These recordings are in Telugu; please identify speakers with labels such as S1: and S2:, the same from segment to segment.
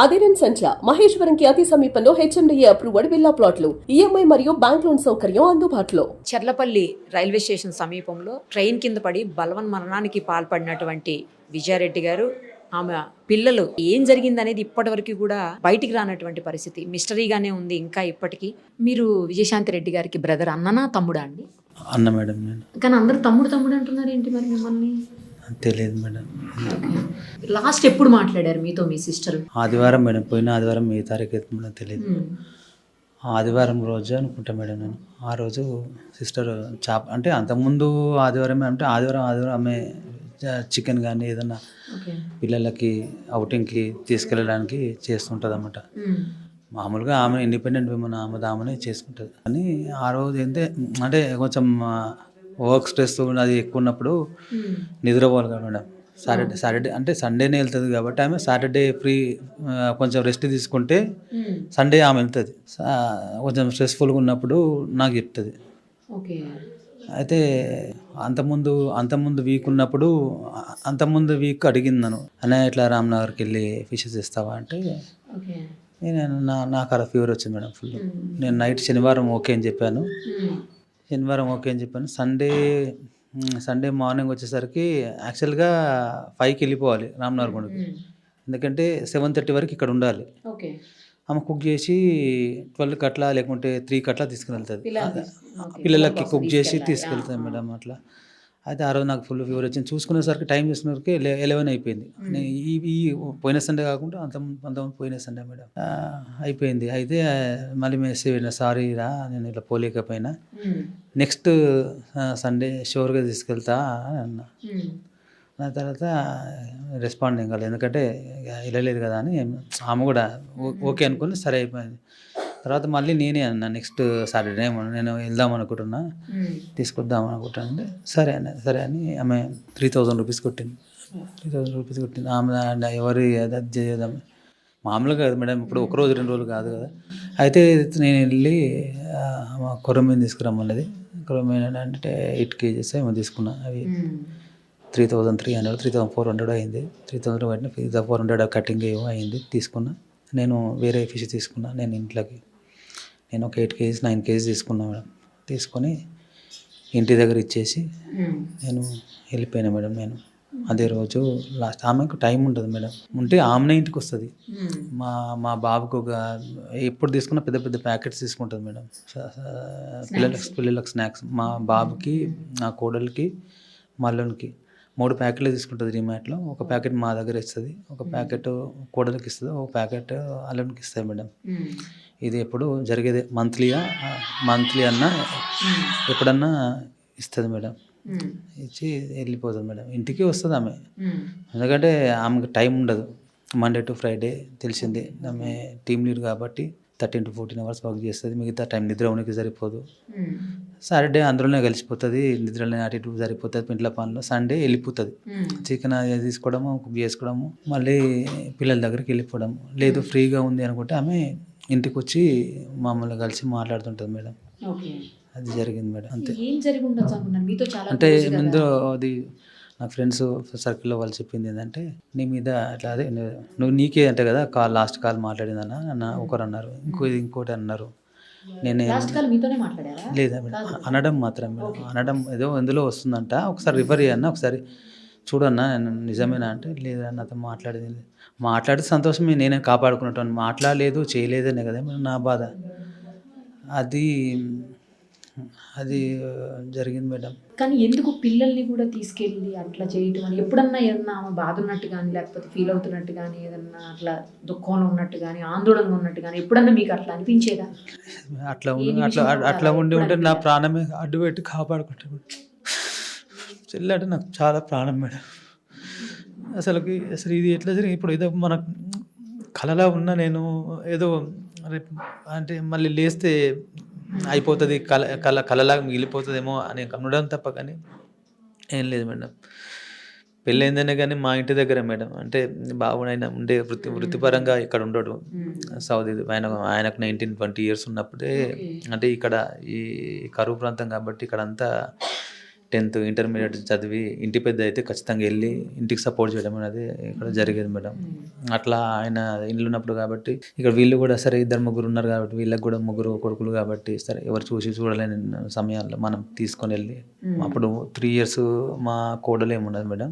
S1: అదిరన్ సంచ మహేశ్వరంకి అతి సమీపంలో హెచ్ఎండిఏ అప్రూవ్డ్ విల్లా ప్లాట్లు ఈఎంఐ మరియు బ్యాంక్ లోన్ సౌకర్యం అందుబాటులో.
S2: చర్లపల్లి రైల్వే స్టేషన్ సమీపంలో ట్రైన్ కింద పడి బలవన్ మరణానికి పాల్పడినటువంటి విజయారెడ్డి గారు, ఆమె పిల్లలు ఏం జరిగిందనేది ఇప్పటివరకు కూడా బయటికి రానటువంటి పరిస్థితి మిస్టరీగానే ఉంది ఇంకా ఇప్పటికీ. మీరు విజయశాంతి రెడ్డి గారికి బ్రదర్, అన్ననా తమ్ముడా అండి?
S3: అన్న మేడం. నేను
S2: కానీ అందరూ తమ్ముడు తమ్ముడు అంటున్నారు ఏంటి మరి మిమ్మల్ని?
S3: తెలియదు మేడం.
S2: లాస్ట్ ఎప్పుడు మాట్లాడారు మీతో మీ సిస్టర్?
S3: ఆదివారం మేడం, పోయిన ఆదివారం ఏ తారీఖు అయితే మేడం తెలియదు. ఆదివారం రోజు అనుకుంటా మేడం. నేను ఆ రోజు సిస్టర్ అంటే అంతకుముందు ఆదివారమే, అంటే ఆదివారం ఆమె చికెన్ కానీ ఏదన్నా పిల్లలకి అవుటింగ్కి తీసుకెళ్ళడానికి చేస్తుంటుంది అన్నమాట. మామూలుగా ఆమె ఇండిపెండెంట్ విమెన్, ఆమెనే చేసుకుంటుంది. కానీ ఆ రోజు అంటే కొంచెం వర్క్ స్ట్రెస్ అది ఎక్కువ ఉన్నప్పుడు నిద్రపోవాలి కదా మేడం. సాటర్డే అంటే సండేనే వెళ్తుంది కాబట్టి ఆమె సాటర్డే ఫ్రీ కొంచెం రెస్ట్ తీసుకుంటే సండే ఆమె వెళ్తుంది. కొంచెం స్ట్రెస్ఫుల్గా ఉన్నప్పుడు నాకు చెప్తుంది. అయితే అంతకుముందు వీక్ ఉన్నప్పుడు అంతకుముందు వీక్ అడిగింది నన్ను, అన్నయ్య ఇట్లా రామ్నగర్కి వెళ్ళి ఫిషెస్ ఇస్తావా అంటే, నేను నాకు అక్కడ ఫీవర్ వచ్చింది మేడం ఫుల్. నేను నైట్ శనివారం ఓకే అని చెప్పాను. సండే మార్నింగ్ వచ్చేసరికి యాక్చువల్గా 5కి వెళ్ళిపోవాలి రామ్నగర్ గుడికి, ఎందుకంటే 7:30 వరకు ఇక్కడ ఉండాలి. ఆమె కుక్ చేసి 12కి అట్లా లేకుంటే 3కి అట్లా తీసుకుని వెళ్తుంది. పిల్లలకి కుక్ చేసి తీసుకెళ్తాను మేడం అట్లా. అయితే ఆ రోజు నాకు ఫుల్ ఫీవర్ వచ్చింది. చూసుకునేసరికి టైం చూసుకునేసరికి 11 అయిపోయింది. ఈ పోయిన సండే కాకుండా అంతకుముందు పోయిన సండే మేడం అయిపోయింది. అయితే మళ్ళీ మెసేజ్ పెట్టిన, సారీ రా నేను ఇట్లా పోలేకపోయినా, నెక్స్ట్ సండే షూర్గా తీసుకెళ్తా అని అన్నా. దాని తర్వాత రెస్పాండ్ ఏం కాలేదు, ఎందుకంటే వెళ్ళలేదు కదా అని ఆమె కూడా ఓకే అనుకుని సరే అయిపోయింది. తర్వాత మళ్ళీ నేనే అన్నా, నెక్స్ట్ సాటర్డే నేను వెళ్దాం అనుకుంటున్నా, తీసుకొద్దాం అనుకుంటానంటే సరే అని ఆమె 3,000 రూపీస్ కొట్టింది. 3,000 రూపీస్ కొట్టింది. ఆమె ఎవరు అది చేద్దాం మామూలుగా కదా మేడం, ఇప్పుడు ఒక రోజు 2 రోజులు కాదు కదా. అయితే నేను వెళ్ళి కొరమీను తీసుకురమ్మన్నది. కొరమీను అంటే 8 kgs ఏమో తీసుకున్నా. అవి 3,300 3,400 అయింది. 3,000 పట్టిన 400 కటింగ్ ఏమో అయింది. తీసుకున్నా. నేను వేరే ఫిష్ తీసుకున్నా. నేను ఇంట్లోకి ఒక 8 kgs 9 kgs తీసుకున్నా మేడం. తీసుకొని ఇంటి దగ్గర ఇచ్చేసి నేను వెళ్ళిపోయినా మేడం. నేను అదే రోజు లాస్ట్. ఆమెకు టైం ఉంటుంది మేడం, ఉంటే ఆమెనే ఇంటికి వస్తుంది. మా బాబుకు ఎప్పుడు తీసుకున్న పెద్ద పెద్ద ప్యాకెట్స్ తీసుకుంటుంది మేడం, పిల్లలకు స్నాక్స్. మా బాబుకి, నా కోడలికి, మల్లునికి 3 ప్యాకెట్లు తీసుకుంటుంది డిమార్ట్లో. ఒక ప్యాకెట్ మా దగ్గర ఇస్తుంది, ఒక ప్యాకెట్ కోడలికి ఇస్తుంది, ఒక ప్యాకెట్ అల్లునికి ఇస్తుంది మేడం. ఇది ఎప్పుడు జరిగేదే, మంత్లీ అన్నా ఎప్పుడన్నా ఇస్తుంది మేడం. ఇచ్చి వెళ్ళిపోతుంది మేడం. ఇంటికి వస్తుంది ఆమె, ఎందుకంటే ఆమెకు టైం ఉండదు. మండే టు ఫ్రైడే తెలిసిందే, ఆమె టీమ్ లీడ్ కాబట్టి 13 to 14 hours వర్క్ చేస్తుంది. మిగతా టైం నిద్ర ఉనికి సరిపోదు. సాటర్డే అందులోనే కలిసిపోతుంది, నిద్రలోనే అటు ఇటు సరిపోతుంది ఇంట్లో పనులు. సండే వెళ్ళిపోతుంది, చికెన్ తీసుకోవడము, కుక్ చేసుకోవడము, మళ్ళీ పిల్లల దగ్గరికి వెళ్ళిపోవడం. లేదు ఫ్రీగా ఉంది అనుకుంటే ఆమె ఇంటికి వచ్చి మమ్మల్ని కలిసి మాట్లాడుతుంటుంది మేడం. అది జరిగింది మేడం. అంతే. అంటే ముందు అది నా ఫ్రెండ్స్ సర్కిల్లో వాళ్ళు చెప్పింది ఏంటంటే, నీ మీద అట్లా అదే నీకే అంటే కదా లాస్ట్ కాల్ మాట్లాడిందన్న ఒకరు అన్నారు, ఇంకోటి అన్నారు. నేను లేదా మేడం అనడం మాత్రం మేడం, అనడం ఏదో ఎందులో వస్తుందంట, ఒకసారి రిఫర్ చేయన్నా, ఒకసారి చూడన్నా నిజమేనా అంటే, లేదా నాతో మాట్లాడితే సంతోషమే, నేనే కాపాడుకున్నట్టు. మాట్లాడలేదు చేయలేదనే కదా నా బాధ. అది జరిగింది మేడం.
S2: కానీ ఎందుకు పిల్లల్ని కూడా తీసుకెళ్ళి అట్లా చేయటం అని? ఎప్పుడన్నా ఏదన్నా ఆమె బాధ ఉన్నట్టు కానీ, లేకపోతే ఫీల్ అవుతున్నట్టు కానీ, ఏదన్నా అట్లా దుఃఖంలో ఉన్నట్టు కానీ, ఆందోళనగా ఉన్నట్టు కానీ ఎప్పుడన్నా మీకు అట్లా అనిపించేదా?
S3: అట్లా ఉంటే నా ప్రాణమే అడ్డు పెట్టి కాపాడుకుంటాను. చెల్లి అంటే నాకు చాలా ప్రాణం మేడం. అసలు ఇది ఎట్లా జరిగింది? ఇప్పుడు ఏదో మన కలలా ఉన్న నేను ఏదో అంటే మళ్ళీ లేస్తే అయిపోతుంది, కలలాగా మిగిలిపోతుందేమో అని కనడం తప్ప కానీ ఏం లేదు మేడం. పెళ్ళైందనే కానీ మా ఇంటి దగ్గర మేడం, అంటే బాబునైనా ఉండే వృత్తిపరంగా ఇక్కడ ఉండడు, సౌదీ. ఆయనకు 19-20 years ఉన్నప్పుడే, అంటే ఇక్కడ ఈ కరువు ప్రాంతం కాబట్టి ఇక్కడ అంతా 10th ఇంటర్మీడియట్ చదివి ఇంటి పెద్ద అయితే ఖచ్చితంగా వెళ్ళి ఇంటికి సపోర్ట్ చేయడం అనేది ఇక్కడ జరిగేది మేడం. అట్లా ఆయన ఇల్లు ఉన్నప్పుడు కాబట్టి ఇక్కడ వీళ్ళు కూడా సరే 2-3 ఉన్నారు కాబట్టి వీళ్ళకి కూడా 3 కొడుకులు కాబట్టి సరే ఎవరు చూడలేని సమయాల్లో మనం తీసుకొని వెళ్ళి అప్పుడు 3 years మా కోడలు ఏమున్నది మేడం,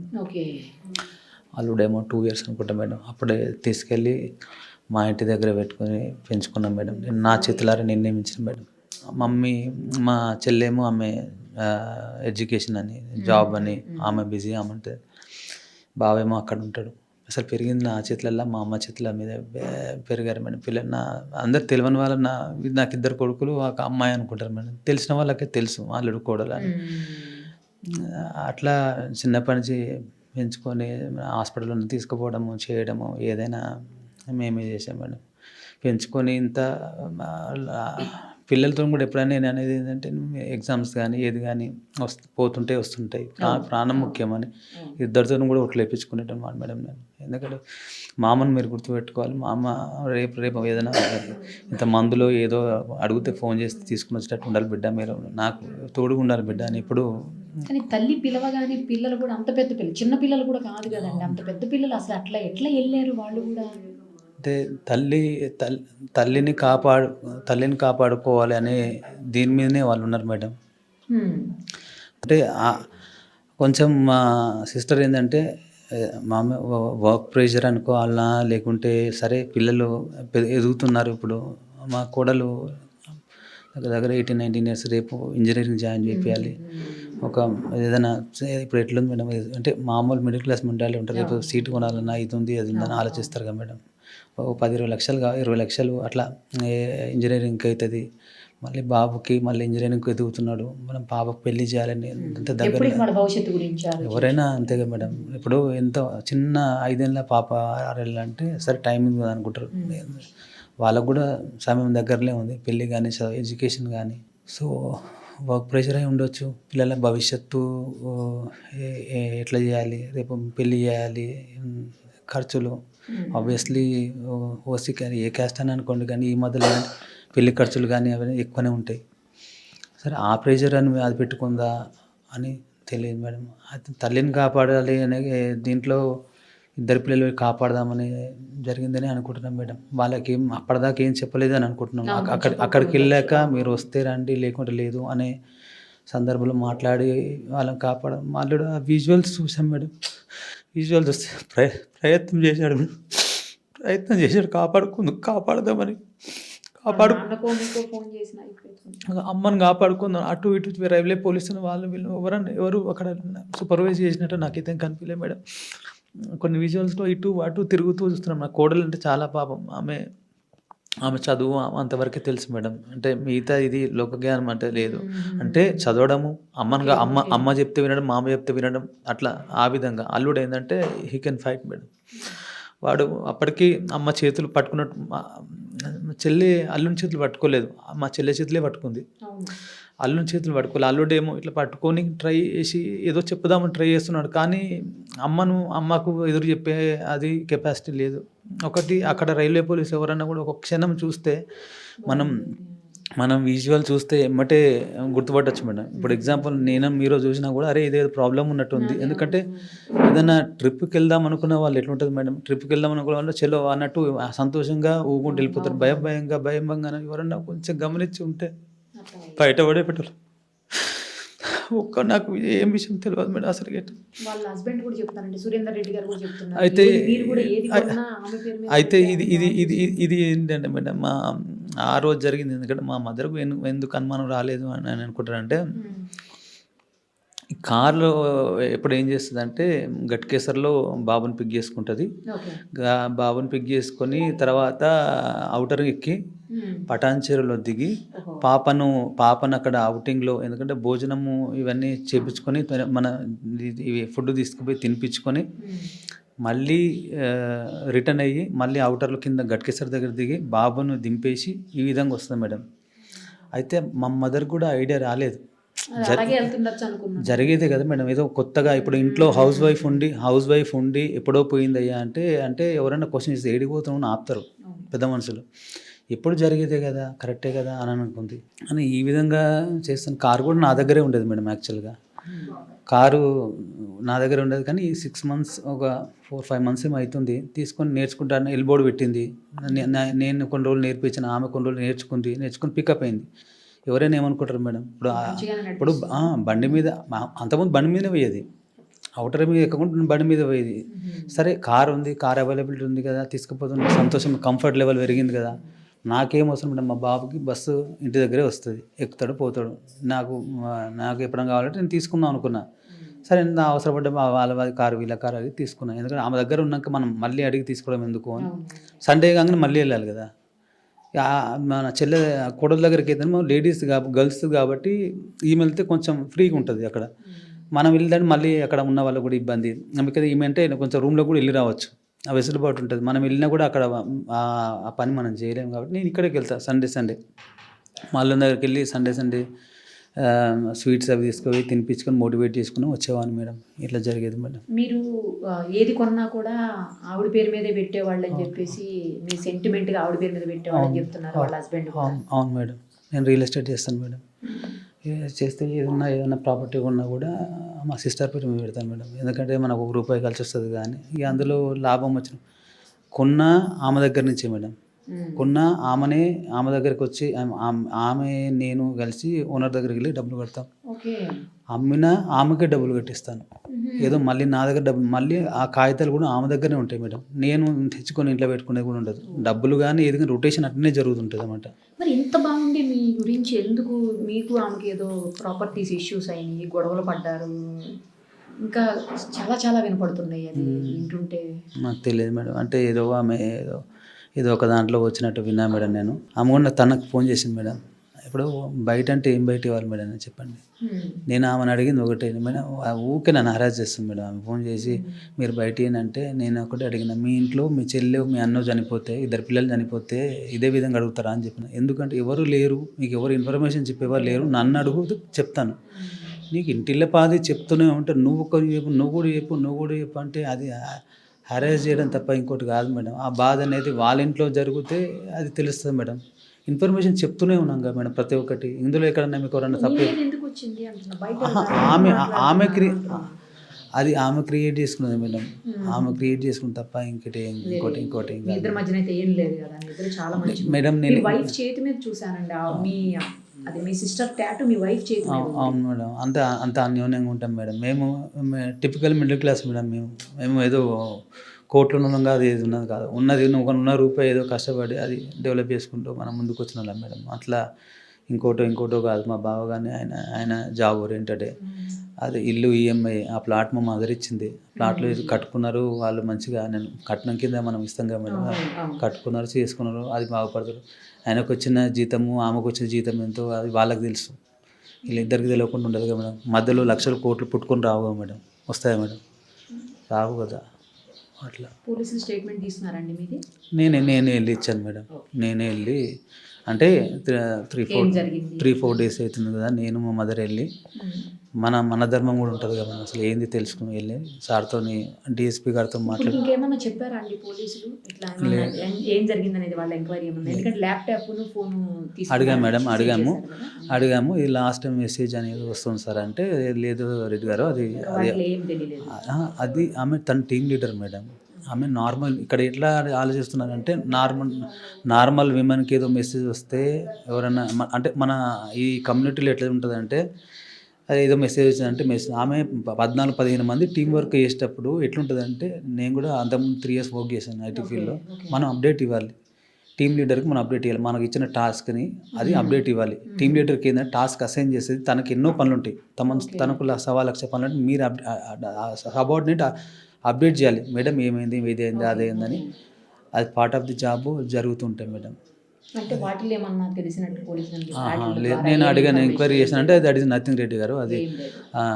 S3: అల్లుడేమో 2 years అనుకుంటా మేడం. అప్పుడే తీసుకెళ్ళి మా ఇంటి దగ్గర పెట్టుకొని పెంచుకున్నాం మేడం. నేను నా చేతులారా నిర్ణయించిన మేడం. మమ్మీ మా చెల్లేమో ఆమె ఎడ్యుకేషన్ అని జాబ్ అని ఆమె బిజీ ఆమె ఉంటుంది, బావేమో అక్కడ ఉంటాడు. అసలు పెరిగింది నా చేతులల్లో, మా అమ్మ చేతుల మీద పెరిగారు మేడం. పిల్లలు నా అందరు తెలియని వాళ్ళ నాకు 2 కొడుకులు ఒక అమ్మాయి అనుకుంటారు మేడం. తెలిసిన వాళ్ళకే తెలుసు అల్లుడు కోడలు అని. అట్లా చిన్నప్పటి నుంచి పెంచుకొని హాస్పిటల్లో తీసుకుపోవడము చేయడము ఏదైనా మేమే చేసాం మేడం. పెంచుకొని ఇంత పిల్లలతో కూడా ఎప్పుడైనా నేను అనేది ఏంటంటే ఎగ్జామ్స్ కానీ ఏది కానీ వస్తుంటాయి ప్రాణం ముఖ్యమని 2 కూడా ఒట్లు వేయించుకునేటం మేడం నేను. ఎందుకంటే మా అమ్మను మీరు గుర్తుపెట్టుకోవాలి. మా అమ్మ రేపు ఏదైనా ఇంత మందులో ఏదో అడిగితే ఫోన్ చేసి తీసుకుని వచ్చేటట్టు ఉండాలి బిడ్డ, మీరు నాకు తోడుగా ఉండాలి బిడ్డ అని ఇప్పుడు.
S2: కానీ తల్లి పిలవగానే పిల్లలు కూడా అంత పెద్ద పిల్లలు, చిన్న పిల్లలు కూడా కాదు కదండి, అంత పెద్ద పిల్లలు అసలు ఎట్లా వెళ్ళారు వాళ్ళు కూడా?
S3: అంటే తల్లిని కాపాడుకోవాలి అనే దీని మీదనే వాళ్ళు ఉన్నారు మేడం. అంటే కొంచెం మా సిస్టర్ ఏంటంటే మా వర్క్ ప్రెషర్ అనుకోవాలన్నా లేకుంటే సరే పిల్లలు ఎదుగుతున్నారు. ఇప్పుడు మా కోడలు దగ్గర 18-19 years, రేపు ఇంజనీరింగ్ జాయిన్ చేయాలి. ఒక ఏదైనా ఇప్పుడు ఎట్లుంది మేడం, అంటే మామూలు మిడిల్ క్లాస్ మెంటాలిటీ ఉంటారు. రేపు సీటు కొనాలన్నా ఇది ఉంది అది ఉందని ఆలోచిస్తారు కదా మేడం. 10-20 లక్షలు 20 లక్షలు అట్లా ఇంజనీరింగ్కి అవుతుంది. మళ్ళీ బాబుకి మళ్ళీ ఇంజనీరింగ్కి ఎదుగుతున్నాడు, మనం పాపకు పెళ్లి చేయాలని అంత దగ్గర
S2: భవిష్యత్తు గురించి
S3: ఎవరైనా అంతేగా మేడం. ఇప్పుడు ఎంత చిన్న 5 ఏళ్ళ పాప 6 ఏళ్ళు అంటే సరే టైమింగ్ కదా అనుకుంటారు. వాళ్ళకు కూడా సమయం దగ్గరలో ఉంది, పెళ్ళి కానీ ఎడ్యుకేషన్ కానీ. సో వర్క్ ప్రెషర్ అయి ఉండొచ్చు. పిల్లల భవిష్యత్తు ఎట్లా చేయాలి, రేపు పెళ్ళి చేయాలి, ఖర్చులు ఆబ్వియస్లీ ఓసీ కానీ ఏ క్యాస్ట్ అని అనుకోండి, కానీ ఈ మధ్యలో పెళ్లి ఖర్చులు కానీ అవన్నీ ఎక్కువనే ఉంటాయి. సరే ఆ ప్రెషర్ అని అది పెట్టుకుందా అని తెలియదు మేడం. అయితే తల్లిని కాపాడాలి అనే దీంట్లో 2 పిల్లలు కాపాడదామని జరిగిందని అనుకుంటున్నాం మేడం. వాళ్ళకి అప్పటిదాకా ఏం చెప్పలేదు అని అనుకుంటున్నాం. అక్కడికి వెళ్ళాక మీరు వస్తే రండి లేకుంటే లేదు అనే సందర్భంలో మాట్లాడి వాళ్ళని మాట్లాడు విజువల్స్ చూసాం మేడం. విజువల్స్ వస్తే ప్రయత్నం చేశాడు కాపాడదామని. అమ్మని కాపాడుకుందాం. అటు ఇటు రైల్వే పోలీసులు వాళ్ళు వీళ్ళు ఎవరు అక్కడ సూపర్వైజ్ చేసినట్టు నాకైతే కనిపించలే మేడం. కొన్ని విజువల్స్లో ఇటు అటు తిరుగుతూ చూస్తున్నాం. నా కోడలు అంటే చాలా పాపం, ఆమె చదువు అంతవరకే తెలుసు మేడం. అంటే మిగతా ఇది లోకజ్ఞానం అంటే లేదు. అంటే చదవడము, అమ్మ చెప్తే వినడం, మామ చెప్తే వినడం, అట్లా ఆ విధంగా. అల్లుడు ఏంటంటే హీ కెన్ ఫైట్ మేడం. వాడు అప్పటికి అమ్మ చేతులు పట్టుకున్నట్టు, చెల్లి అల్లుని చేతులు పట్టుకోలేదు, మా చెల్లె చేతులే పట్టుకుంది. అల్లుని చేతులు పట్టుకోలేదు. అల్లుడేమో ఇట్లా పట్టుకొని ట్రై చేసి ఏదో చెప్పుదామని ట్రై చేస్తున్నాడు, కానీ అమ్మకు ఎదురు చెప్పే అది కెపాసిటీ లేదు. ఒకటి అక్కడ రైల్వే పోలీసు ఎవరన్నా కూడా ఒక క్షణం చూస్తే మనం విజువల్ చూస్తే ఎమ్మటే గుర్తుపట్టచ్చు మేడం. ఇప్పుడు ఎగ్జాంపుల్ మీరు చూసినా కూడా అరే ఇదేదో ప్రాబ్లం ఉన్నట్టుంది. ఎందుకంటే ఏదైనా ట్రిప్కి వెళ్దాం అనుకున్న వాళ్ళు ఎట్లుంటుంది మేడం, ట్రిప్కి వెళ్దాం అనుకున్న వాళ్ళు చలో అన్నట్టు సంతోషంగా ఊగుంటూ వెళ్ళిపోతారు. భయంగా ఎవరన్నా కొంచెం గమనించి ఉంటే బయటపడే పెట్టారు. నాకు ఏం విషయం తెలియదు మేడం అసలు.
S2: వాళ్ళ హస్బెండ్ కూడా చెప్తారండి, సురేందర్ రెడ్డి గారు కూడా చెప్తున్నారు.
S3: అయితే ఇది ఏంటంటే మేడం, ఆ రోజు జరిగింది. ఎందుకంటే మా మదర్కు ఎందుకు అనుమానం రాలేదు అని అనుకుంటారంటే, కార్లో ఎప్పుడు ఏం చేస్తుంది అంటే గట్కేసర్లో బాబుని పిక్ చేసుకుంటుంది. బాబుని పిక్ చేసుకొని తర్వాత అవుటర్ ఎక్కి పటాన్చేరులో దిగి పాపను అక్కడ అవుటింగ్లో, ఎందుకంటే భోజనము ఇవన్నీ చేపించుకొని మన ఫుడ్ తీసుకుపోయి తినిపించుకొని మళ్ళీ రిటర్న్ అయ్యి మళ్ళీ అవుటర్లో కింద గట్కేసర్ దగ్గర దిగి బాబును దింపేసి ఈ విధంగా వస్తుంది మేడం. అయితే మా మదర్ కూడా ఐడియా రాలేదు, జరిగేదే కదా మేడం. ఏదో కొత్తగా ఇప్పుడు ఇంట్లో హౌస్ వైఫ్ ఉండి ఎప్పుడో పోయిందయ్యా అంటే ఎవరైనా క్వశ్చన్ చేస్తే ఏడిపోతామని ఆపుతారు పెద్ద మనుషులు. ఎప్పుడు జరిగేదే కదా, కరెక్టే కదా అని అనుకుంది అని ఈ విధంగా చేస్తాను. కారు కూడా నా దగ్గరే ఉండేది మేడం యాక్చువల్గా. కారు నా దగ్గర ఉండదు కానీ 6 months ఒక 4-5 months ఏమో అవుతుంది తీసుకొని నేర్చుకుంటాను. ఎల్బోర్డ్ పెట్టింది, నేను కొన్ని రోజులు నేర్పించిన, ఆమె కొన్ని రోజులు నేర్చుకుని పికప్ అయింది. ఎవరైనా ఏమనుకుంటారు మేడం, ఇప్పుడు బండి మీద అంతకుముందు బండి మీదనే పోయేది, అవుటర్ మీద ఎక్కకుండా బండి మీద పోయేది. సరే కార్ అవైలబిలిటీ ఉంది కదా, తీసుకుపోతుంది, సంతోషం, కంఫర్ట్ లెవెల్ పెరిగింది కదా. నాకేం అవసరం మేడం, మా బాబుకి బస్సు ఇంటి దగ్గరే వస్తుంది, ఎక్కుతాడు పోతాడు, నాకు ఎప్పుడైనా కావాలంటే నేను తీసుకుందాం అనుకున్నా. సరే నా అవసరపడ్డ వాళ్ళ కారు వీళ్ళ కారు అది తీసుకున్నాను. ఎందుకంటే ఆమె దగ్గర ఉన్నాక మనం మళ్ళీ అడిగి తీసుకోవడం ఎందుకు అని. సండే కాగానే మళ్ళీ వెళ్ళాలి కదా. మన కోడల దగ్గరికి అయితే లేడీస్ గర్ల్స్ కాబట్టి ఈమె వెళ్తే కొంచెం ఫ్రీగా ఉంటుంది అక్కడ. మనం వెళ్ళడానికి మళ్ళీ అక్కడ ఉన్న వాళ్ళకు కూడా ఇబ్బంది. అందుకని ఈమె అంటే కొంచెం రూమ్లో కూడా వెళ్ళి రావచ్చు, ఆ వెసులుబాటు ఉంటుంది. మనం వెళ్ళినా కూడా అక్కడ ఆ పని మనం చేయలేము కాబట్టి నేను ఇక్కడికి వెళ్తాను సండే మాల్ దగ్గరికి వెళ్ళి సండే స్వీట్స్ అవి తీసుకొని తినిపించుకొని మోటివేట్ చేసుకుని వచ్చేవాడిని మేడం. ఇట్లా జరిగేది మేడం.
S2: మీరు ఏది కొన్నా కూడా ఆవిడ పేరు మీదే పెట్టేవాళ్ళు అని చెప్పేసి మీ సెంటిమెంట్గా ఆవిడ పేరు మీద పెట్టేవాళ్ళు అని చెప్తున్నారు వాళ్ళ హస్బెండ్.
S3: అవును మేడం, నేను రియల్ ఎస్టేట్ చేస్తాను మేడం. చేస్తే ఏదైనా ప్రాపర్టీ ఉన్నా కూడా మా సిస్టర్ పేరు మీద పెడతాను మేడం. ఎందుకంటే మనకు ₹1 కలిసి వస్తుంది కానీ ఇక అందులో లాభం వచ్చిన ఆమె దగ్గర నుంచే మేడం. ఆమె దగ్గరికి వచ్చి ఆమె నేను కలిసి ఓనర్ దగ్గరికి వెళ్ళి డబ్బులు కడతాం. ఆమెకే డబ్బులు కట్టిస్తాను. ఏదో మళ్ళీ నా దగ్గర మళ్ళీ ఆ కాగితాలు కూడా ఆమె దగ్గరనే ఉంటాయి మేడం. నేను తెచ్చుకొని ఇంట్లో పెట్టుకునేది కూడా ఉండదు. డబ్బులు కానీ ఏది కానీ రొటేషన్ అట్లనే జరుగుతుంటుంది అన్నమాట.
S2: మరి ఇంత బాగుంది మీ గురించి ఎందుకు మీకు ఆమెకి ఏదో ప్రాపర్టీస్ ఇష్యూస్ అయినాయి, గొడవలు పడ్డారు, ఇంకా చాలా చాలా వినపడుతున్నాయి అది వింటుంటే?
S3: నాకు తెలియదు మేడం, అంటే ఏదో ఒక దాంట్లో వచ్చినట్టు విన్నా మేడం. నేను ఆమె కూడా తనకు ఫోన్ చేసింది మేడం. ఇప్పుడు బయట అంటే ఏం బయట ఇవ్వాలి మేడం అని చెప్పండి. నేను ఆమెను అడిగింది ఒకటే మేడం, ఊకే నన్ను హరాజ్ చేస్తుంది మేడం. ఆమె ఫోన్ చేసి మీరు బయట ఏంటంటే నేను ఒకటే అడిగిన, మీ ఇంట్లో మీ చెల్లె మీ అన్న చనిపోతే, 2 పిల్లలు చనిపోతే ఇదే విధంగా అడుగుతారా అని చెప్పిన. ఎందుకంటే ఎవరు లేరు, మీకు ఎవరు ఇన్ఫర్మేషన్ చెప్పేవారు లేరు, నన్ను అడుగు చెప్తాను. నీకు ఇంటిల్ల పాది చెప్తూనే ఉంటా, నువ్వు కూడా చెప్పు అంటే అది హరాజ్ చేయడం తప్ప ఇంకోటి కాదు మేడం. ఆ బాధ అనేది వాళ్ళ ఇంట్లో జరిగితే అది తెలుస్తుంది మేడం. ఇన్ఫర్మేషన్ చెప్తూనే ఉన్నాం కదా మేడం ప్రతి ఒక్కటి. ఇందులో ఎక్కడన్నా మీకు ఎవరన్నా తప్పే ఆమె క్రియేట్ చేసుకున్నది మేడం. ఆమె క్రియేట్ చేసుకున్న తప్ప ఇంకోటి మేడం. నేను
S2: వైఫ్ చేతి మీద చూసానండి, అది మీ సిస్టర్ టాటూ మీ వైఫ్ చేతి మీద.
S3: అవును మేడం, అంత అన్యోన్యంగా ఉంటాం మేడం. మేము టిపికల్ మిడిల్ క్లాస్ మేడం. మేము ఏదో కోట్లు ఉన్నాం కాదు, ఏది ఉన్నది కాదు, ఉన్న రూపాయి ఏదో కష్టపడి అది డెవలప్ చేసుకుంటూ మనం ముందుకు వచ్చిన వాళ్ళం మేడం. అట్లా ఇంకోటో కాదు. మా బావ కానీ ఆయన జాబ్ ఓరియంటెడే. అది ఇల్లు ఈఎంఐ, ఆ ప్లాట్ మా మదర్ ఇచ్చింది. ప్లాట్లో కట్టుకున్నారు వాళ్ళు మంచిగా. నేను కట్నం కింద మనం ఇస్తాం కదా మేడం, కట్టుకున్నారు, చేసుకున్నారు, అది బాగుపడతారు. ఆయనకు వచ్చిన జీతము ఆమెకు వచ్చిన జీతం ఎంతో అది వాళ్ళకి తెలుసు. వీళ్ళిద్దరికి తెలియకుండా ఉండదు కదా మేడం. మధ్యలో లక్షలు కోట్లు పుట్టుకొని రావు కదా మేడం, వస్తాయా మేడం? రావు కదా. అట్లా
S2: పోలీసులు స్టేట్మెంట్ తీసుకున్నారండి మీది?
S3: నేనే వెళ్ళి ఇచ్చాను మేడం. నేనే వెళ్ళి అంటే 3-4 days అవుతుంది కదా, నేను మా మదర్ వెళ్ళి మన ధర్మం కూడా ఉంటుంది కదా, అసలు ఏంది తెలుసుకుని వెళ్ళి సార్తో డిఎస్పీ గారితో మాట్లాడి.
S2: ఇంకేమన్నా చెప్పారా అండి పోలీసులు ఇట్లా ఏం జరిగింది అనేది వాళ్ళ ఎంక్వైరీ ఏమన్నా? ఎందుకంటే ల్యాప్టాప్ ఫోన్
S3: అడిగాము మేడం, అడిగాము ఇది లాస్ట్ టైం మెసేజ్ అనేది వస్తుంది సార్ అంటే, లేదు రెడ్డి గారు అది ఆమె తన టీం లీడర్ మేడం. ఆమె నార్మల్ ఇక్కడ ఎట్లా ఆలోచిస్తున్నారంటే నార్మల్ విమెన్కి ఏదో మెసేజ్ వస్తే ఎవరైనా అంటే మన ఈ కమ్యూనిటీలో ఎట్లా ఉంటుందంటే, అది ఏదో మెసేజ్ వచ్చిందంటే ఆమె 14-15 మంది టీం వర్క్ చేసేటప్పుడు ఎట్లుంటుందంటే, నేను కూడా అంతకుముందు 3 years వర్క్ చేశాను ఐటీ ఫీల్డ్లో. మనం అప్డేట్ ఇవ్వాలి టీం లీడర్కి, మనం అప్డేట్ ఇవ్వాలి. మనకి ఇచ్చిన టాస్క్ని అది అప్డేట్ ఇవ్వాలి. టీం లీడర్కి ఏంటంటే టాస్క్ అసైన్ చేసేది, తనకి ఎన్నో పనులు ఉంటాయి, తనకు 1,00,000 పనులు అంటే మీరు సబార్డినేట్ అప్డేట్ చేయాలి. మేడం ఏమైంది, ఇదేంది అదేందని, అది పార్ట్ ఆఫ్ ది జాబ్ జరుగుతుంటాయి మేడం.
S2: అంటే వాటిలో ఏమన్నా తెలిసినట్టు పోలీసులు
S3: లేదు, నేను అడిగాను, ఎంక్వైరీ చేసిన అంటే దట్ ఈస్ నథింగ్ రెడ్డి గారు, అది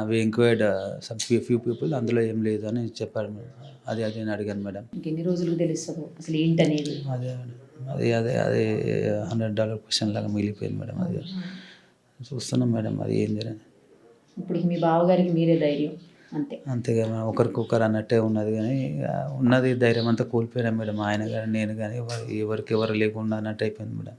S3: వి ఎంక్వైర్డ్ సమ్ ఫ్యూ పీపుల్, అందులో ఏం లేదు అని చెప్పారు మేడం. అది నేను అడిగాను మేడం.
S2: ఇంకెన్ని రోజులకు తెలుస్తుందో అసలు ఏంటనేది.
S3: అదే $100 క్వశ్చన్ లాగా మిగిలిపోయింది మేడం. అది చూస్తున్నాం మేడం, అది ఏం జరిగింది.
S2: ఇప్పుడు మీ బావగారికి మీరే ధైర్యం
S3: అంతేగా మేడం, ఒకరికొకరు అన్నట్టే ఉన్నది. కానీ ఉన్నది ధైర్యం అంతా కోల్పోయినా మేడం, ఆయన కానీ నేను కానీ ఎవరికి ఎవరు లేకుండా అన్నట్టు అయిపోయింది మేడం.